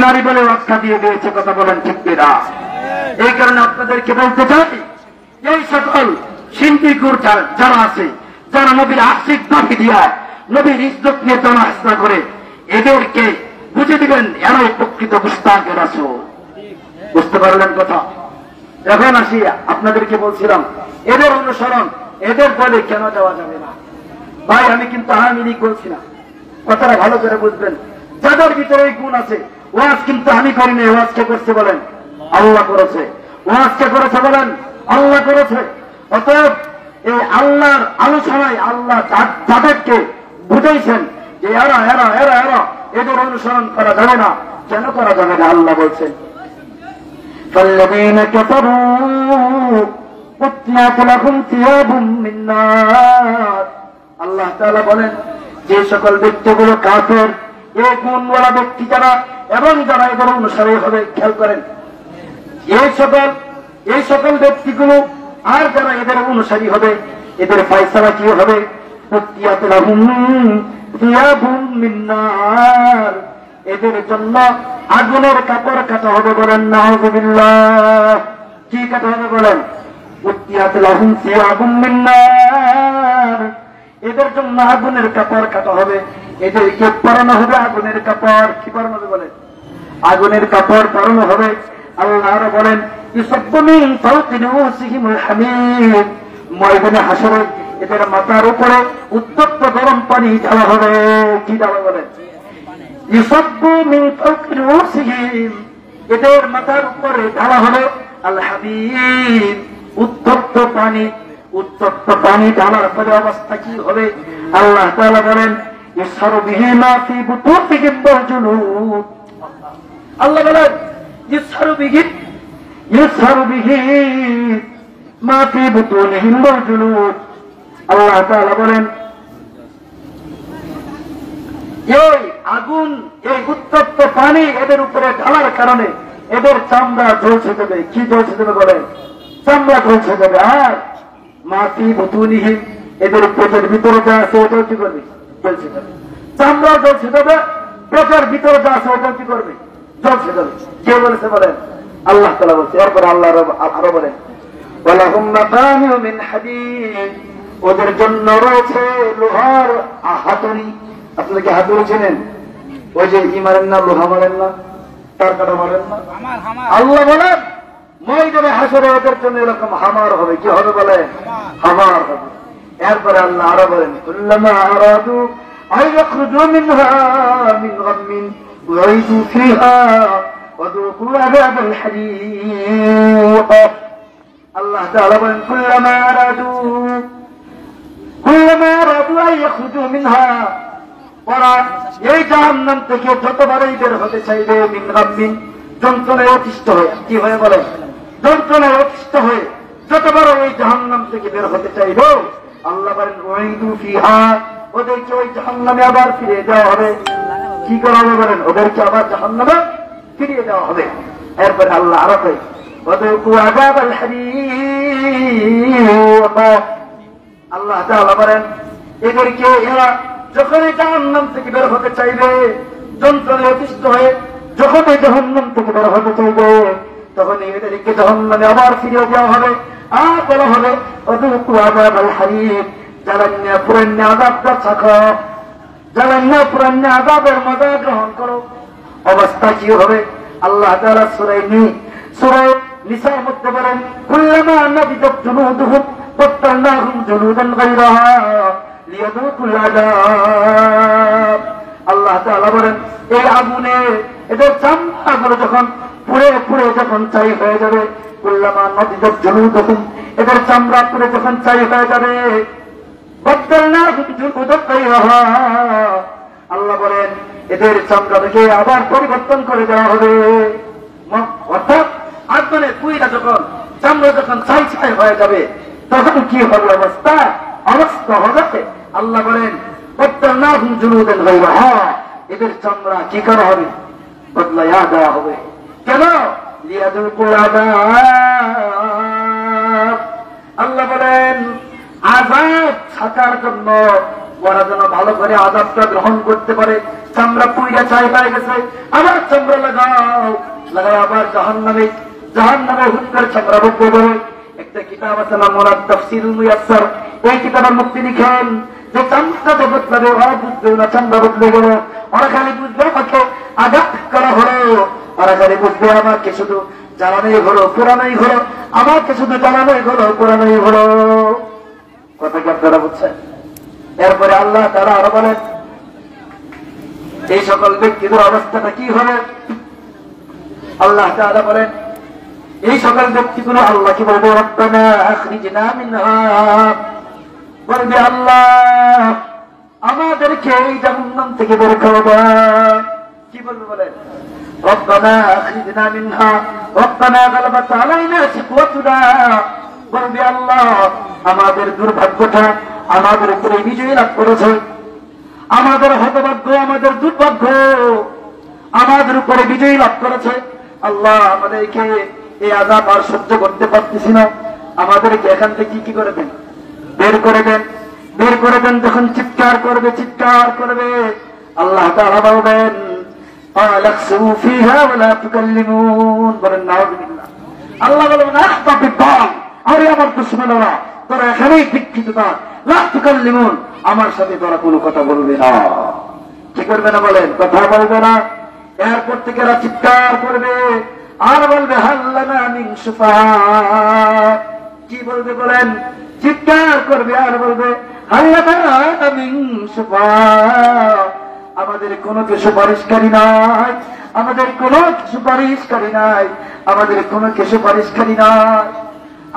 নারী বলে আখ্যা দিয়ে দিয়েছে, কথা বলেন ঠিক কিনা? এই কারণে আপনাদেরকে বলতে চাই, এই সকল সিন্দিকুর যারা আছে, যারা নবীর আশিক দাবি দিয়া নবীর ইজ্জত নিয়ে জনহাসনা করে, এদেরকে বুঝে দিবেন এরাই প্রকৃত গুস্তাখে রাসূল। বুঝতে পারলেন কথা? এখন আসি, আপনাদেরকে বলছিলাম এদের অনুসরণ, এদের দলে কেন যাওয়া যাবে না। ভাই আমি কিন্তু আওয়ামী লীগ বলছি না, কথাটা ভালো করে বুঝবেন। যাদের ভিতরে এই গুণ আছে, ওয়াজ কিন্তু আমি করিনি, ওয়াজকে করছে বলেন আল্লাহ করেছে। ওয়াজকে করেছে বলেন আল্লাহ করেছে। অতএব এই আল্লাহর আলোচনায় আল্লাহ যাদেরকে বুঝাইছেন যে এরা এরা এরা এরা এদের অনুসরণ করা যাবে না, কেন করা যাবে না? আল্লাহ বলছেন فالذين كفروا قطعت لهم ثياب من نار। আল্লাহ তাআলা বলেন যে সকল ব্যক্তিগুলো কাফের, এই গুণওয়ালা ব্যক্তি যারা এবং যারা এদের অনুসারী হবে, খেয়াল করেন এই সকল ব্যক্তিগুলো আর যারা এদের অনুসারী হবে, এদের ফয়সালা কি হবে? কুতিয়াত লাহুম থিয়াবুম মিন নার, এদের জন্য আগুনের কাপড় কাটা হবে। বলেন নাউযুবিল্লাহ। কি কাটা হবে বলেন? কুতিয়াত লাহুম থিয়াবুম মিন নার, এদের জন্য আগুনের কাপড় কাটা হবে। এদেরকে পরানো হবে আগুনের কাপড়। কি পরানো হবে বলেন? আগুনের কাপড় পরানো হবে। আল্লাহ আরো বলেন ইউসাব্বু মিন ফাওকি রুউসিহিমুল হামীম, ময়দানে হাসরে এদের মাথার উপরে উত্তপ্ত গরম পানি ঢালা হবে। কি ঢালা বলেন? ইউসাব্বু মিন ফাওকি রুউসিহিম, এদের মাথার উপরে ঢালা হবে আল হামীম, উত্তপ্ত পানি। উত্তপ্ত পানি ঢালার পরে অবস্থা কি হবে? আল্লাহ তাআলা বলেন ইসহারু বিহি মা ফি বুতুনিহিম ওয়াল জুলুদ। আল্লাহ বলেন ইসহারু বিহি মা ফি বুতুনিহিম ওয়াল জুলুদ। আল্লাহ তাআলা বলেন এই আগুন, এই উত্তপ্ত পানি এদের উপরে ঢালার কারণে এদের চামড়া ঝলসে যাবে। কি ঝলসে যাবে বলেন? চামড়া ঝলসে যাবে। আর মা ফি বুতুনিহিম, এদের পেটের ভিতরে যা আছে ওটাও কি করবে? ঝলসে যাবে। চামড়া ঝলসে যাবে, পেটের ভিতরে যা আছে ওটাও কি করবে? ঝলসে যাবে। কে বলেছে বলেন? আল্লাহ তাআলা বলছে। এরপরে আল্লাহ আরো বলেন ওয়ালাহুম মাকামিউ মিন হাদীদ, ওদের জন্য রয়েছে লোহার হাতুড়ি। আপনারা কি হাতুড়ি চেনেন? ওই যে ই মারেন না, লোহা মারেন না, তার কাটা মারেন না। আল্লাহ বলেন ময়দানে হাসরে ওদের জন্য এরকম হামার হবে। কি হবে বলে? হামার হবে। এরপরে আল্লাহ আরো বলেন কুল্লামা আরাদু আন ইয়াখরুজু মিনহা মিন গাম্মিন উইদু ফিহা ওয়াযুকু আযাবাল হারীক। আল্লাহ তাআলা বলেন কুল্লামা আরাদু আন ইয়াখরুজু মিনহা, ওরা এই জাহান্নাম থেকে যতবারই বের হতে চাইবে মিন গাম্মিন, যন্ত্রণায় অতিষ্ঠ হয়ে। কি হয়ে বলে? যন্ত্রণায় অতিষ্ঠ হয়ে যতবার ওই জাহান্নাম থেকে বের হতে চাইবে, আল্লাহ বলেন উইদু ফিহা, ওদেরকে ওই জাহান্নামে আবার ফিরিয়ে দেওয়া হবে। কি করা হবে বলেন? ওদেরকে আবার জাহান্নামে ফিরিয়ে দেওয়া হবে। এরপরে আল্লাহ আরো কয় ওয়াযুকু আযাবাল হারীক। আল্লাহ তাআলা বলেন এদেরকে এরা যখন এই জাহান্নাম থেকে বের হতে চাইবে, যন্ত্রণায় অতিষ্ঠ হয়ে যখন এই জাহান্নাম থেকে বের হতে চাইবে, তখন এদেরকে জাহান্নামে আবার ফিরিয়ে দেওয়া হবে। আর বলা হবে ওয়াযুকু আযাবাল হারীক, জ্বালান্না পুরান্না আযাবটা চাখো, জ্বালান্না পুরান্না আযাবের মজা গ্রহণ করো। অবস্থা কি হবে? আল্লাহ তাআলা সূরা নিসার মধ্যে বলেন কুল্লামা নাদিদাত জুলুদুহুম বাদদালনাহুম জুলুদান গায়রাহা লিয়াযুকুল আযাব। আল্লাহ তাআলা বলেন এই আগুনে এদের চামড়াগুলো যখন পুড়ে পুড়ে যখন ছাই হয়ে যাবে, কুল্লামা নাদিদাত জুলুদুহুম, এদের চামড়া পুড়ে যখন ছাই হয়ে যাবে, বাদদালনাহুম জুলুদান গায়রাহা, আল্লাহ বলেন এদের চামড়াকে আবার পরিবর্তন করে দেওয়া হবে। অর্থাৎ আগুনে পুইরা যখন চামড়া যখন ছাই ছাই হয়ে যাবে, তখন কি হবে অবস্থা? অবস্থা হবে আল্লাহ বলেন বাদদালনাহুম জুলুদান গায়রাহা, এদের চামড়া কি করা হবে? বদলাইয়া দেওয়া হবে। কেন? লিয়াযুকুল আযাব। আল্লাহ বলেন আযাব থাকার জন্য, ওরা যেন ভালো করে আযাবটা গ্রহণ করতে পারে। চামড়া পুইরা ছাই পায়ে গেছে, আবার চামড়া লাগাও, লাগাও আবার জাহান্নামে হুট করে চামড়া বদলে দেবে। একটা কিতাব আছে নাম মুরাদ তাফসীরুল মুয়াসসার, এই কিতাবের মুক্তি লিখেন যে চামড়া তো বদলাবে, ওরা বুঝবেও না চামড়া বদলে গেল। ওরা খালি বুঝবে আমাকে আঘাত করা হলো, ওরা খালি বুঝবে আমাকে শুধু জ্বালানোই হলো পোড়ানোই হলো, আমাকে শুধু জ্বালানোই হলো পোড়ানোই হলো। কথা কি আপনারা বুঝছেন? এরপরে আল্লাহ তাআলা আরো বলেন এই সকল ব্যক্তিদের অবস্থাটা কি হবে। আল্লাহ তাআলা বলেন এই সকল ব্যক্তিগুলো আল্লাহ কি বলবে, রব্বানা আখরিজনা মিনহা, বলবে আল্লাহ আমাদেরকে এই জাহান্নাম থেকে বের করে দাও। কি বলবে বলেন, রব্বানা আখরিজনা মিনহা রব্বানা গালাবাত আলাইনা শিকওয়াতুনা, বলবে আল্লাহ আমাদের দুর্ভাগ্যটা আমাদের উপরে বিজয় লাভ করেছে, আমাদের হতভাগ্য আমাদের দুর্ভাগ্য আমাদের উপরে বিজয় লাভ করেছে। আল্লাহ আমাদেরকে এই আযাব আর সহ্য করতে পারতেছি না, আমাদেরকে এখান থেকে কি করে দেন, বের করে দেন, বের করে দেন। যখন চিৎকার করবে আল্লাহ তাআলা বলবেন আলাকসু ফিহা ওয়ালা তুকাল্লিমুন, বলেন নাউযুবিল্লাহ। আল্লাহ বলবেন আখতাবিল্লাহ, আরে আমার দুশমনেরা তোরা এখানেই দীক্ষিত থাক, লা তুকাল্লিমুন, আমার সাথে তোরা কোনো কথা বলবে না। কি করবে না বলেন, কথা বলবে না। এরপর থেকে এরা চিৎকার করবে আর বলবে হাল্লানা মিন শুফাআ, কি বলবে বলেন, চিৎকার করবে আর বলবে হাল্লানা মিন শুফাআ, আমাদের কোনো সুপারিশকারী নাই, আমাদের কোনো সুপারিশকারী নাই, আমাদের কোনো সুপারিশকারী নাই।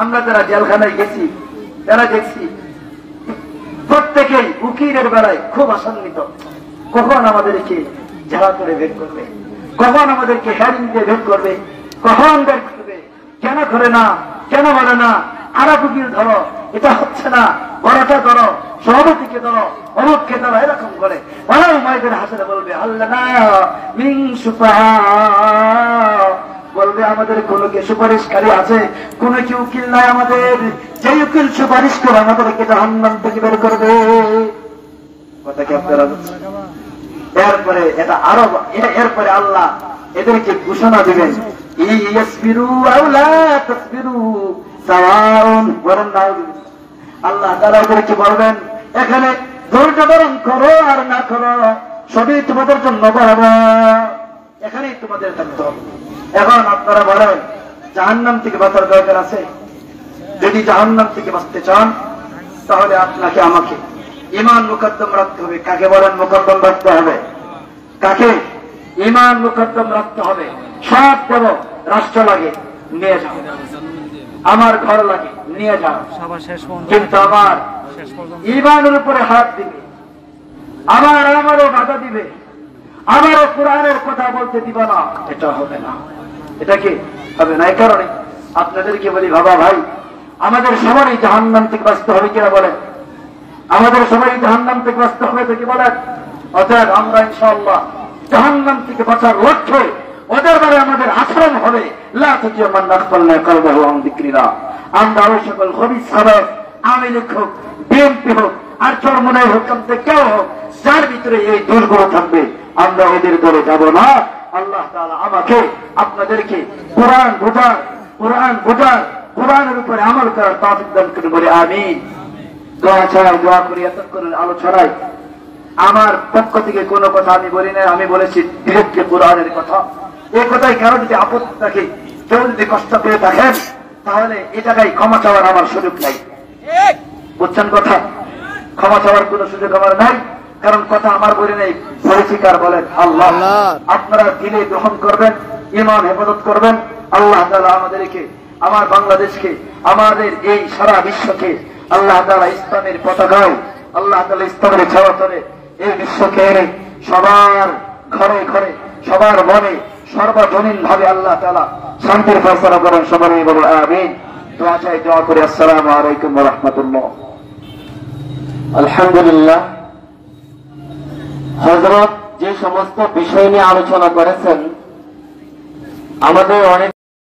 আমরা যারা জেলখানায় গেছি তারা দেখছি প্রত্যেকেই উকিলের বেলায় খুব আশান্বিত, কখন আমাদেরকে জেরা করে বের করবে, কখন আমাদেরকে হ্যারিং দিয়ে বের করবে, কখন বের করবে, কেন করে না, কেন বলে না, আরা উকিল ধরো, এটা হচ্ছে না, বড়টা ধরো, সভাপতিকে ধরো, অমুককে ধরো, এরকম করে ওরা মায়েদের হাসিনে বলবে হাল্লানা মিন শুফাআ, বলবে আমাদের কোন কে সুপারিশকারী আছে, কোন কি উকিল নাই আমাদের, যে উকিল সুপারিশ করে আমাদেরকে জাহান্নাম থেকে বের করবে। কথা কি আপনারা বুঝছেন? এরপরে এটা আরো, এরপরে আল্লাহ এদেরকে ঘোষণা দিবেন ইয়াসবিরু আও লা তাসবিরু সাওয়াউন, বলেন নাউযুবিল্লাহ। আল্লাহ তাআলা এদেরকে বলবেন এখানে ধৈর্য ধারণ করো আর না করো সবই তোমাদের জন্য বরাবর, এখানেই তোমাদের থাকতে হবে। এখন আপনারা বলেন জাহান্নাম থেকে বাঁচার দরকার আছে? যদি জাহান্নাম থেকে বাঁচতে চান তাহলে আপনাকে আমাকে ঈমান মুকদ্দম রাখতে হবে। কাকে বলেন মুকদ্দম রাখতে হবে? কাকে? ঈমান মুকদ্দম রাখতে হবে। সব বড় রাষ্ট্র লাগে নিয়ে যাও, আমার ঘর লাগে নিয়ে যাও, কিন্তু আমার ঈমানের উপরে হাত দিবে, আমারও বাধা দিবে, আমারও কোরআনের কথা বলতে দিবা না, এটা হবে না। এটা কি হবে না? এই কারণে আপনাদেরকে বলি বাবা ভাই, আমাদের সবারই জাহান্নাম থেকে বাঁচতে হবে, কিনা বলেন? আমাদের সবাই জাহান্নাম থেকে বাঁচতে হবে তো কি বলেন? অতএব আমরা ইনশাআল্লাহ জাহান্নাম থেকে বাঁচার লক্ষ্যে ওদের বারে আমাদের আচরণ হবে লা তুতিউ মান আগফালনা কলবাহু আন যিকরিনা। আমরা ওই সকল খবিস খাবার আওয়ামী লীগ হোক, বিএনপি হোক, আর চরমনাই হোক, কেউ হোক, যার ভিতরে এই দলগুলো থাকবে আমরা ওদের দলে যাব না। আল্লাহ তাআলা আমাকে আপনাদেরকে কোরআন বোঝার কোরআনের উপরে আমল করার তৌফিক দান করুন, বলে আমিন। দোয়া ছাড়াই দোয়া করি, এতক্ষণের আলোচনায় আমার পক্ষ থেকে কোনো কথা আমি বলি না, আমি বলেছি ডিরেক্টলি কোরআনের কথা। এই কথায় কারো যদি আপত্তি থাকে, কেউ যদি কষ্ট পেয়ে থাকেন, তাহলে এই জায়গায় ক্ষমা চাওয়ার আমার সুযোগ নাই। বুঝছেন কথা? ক্ষমা চাওয়ার কোন সুযোগ আমার নাই, কারণ কথা আমার বলি নেই, বলেছি কার বলেন? আল্লাহ। আপনারা দিলে গ্রহণ করবেন, ঈমান হেফাজত করবেন। আল্লাহ তাআলা আমাদেরকে, আমার বাংলাদেশকে, আমাদের এই সারা বিশ্বকে আল্লাহ তাআলা ইসলামের পতাকায়, আল্লাহ তাআলা ইসলামের ছায়াতলে এই বিশ্বকে এনে সবার ঘরে ঘরে, সবার মনে, সর্বজনীন ভাবে আল্লাহ তাআলা শান্তির ফয়সালা করেন। সবাই বলুন আমিন। দোয়া চাই, দোয়া করি। আসসালামু আলাইকুম ওয়া রাহমাতুল্লাহ। আলহামদুলিল্লাহ, হযরত যে সমস্ত বিষয় নিয়ে আলোচনা করেছেন আমাদের অনেক